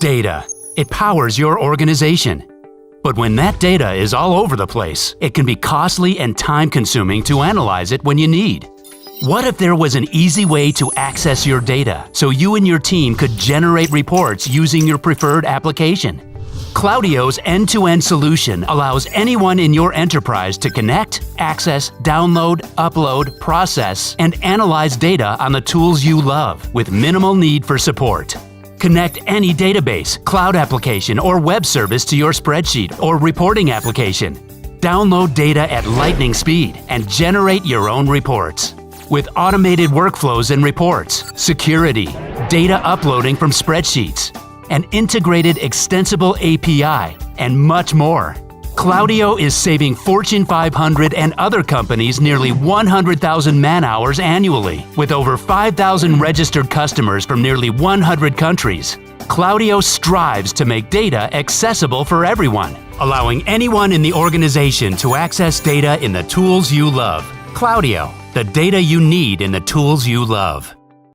Data. It powers your organization. But when that data is all over the place, it can be costly and time-consuming to analyze it when you need. What if there was an easy way to access your data so you and your team could generate reports using your preferred application? Kloudio's end-to-end solution allows anyone in your enterprise to connect, access, download, upload, process, and analyze data on the tools you love with minimal need for support. Connect any database, cloud application, or web service to your spreadsheet or reporting application. Download data at lightning speed and generate your own reports. With automated workflows and reports, security, data uploading from spreadsheets, an integrated extensible API, and much more. Kloudio is saving Fortune 500 and other companies nearly 100,000 man-hours annually, with over 5,000 registered customers from nearly 100 countries. Kloudio strives to make data accessible for everyone, allowing anyone in the organization to access data in the tools you love. Kloudio, the data you need in the tools you love.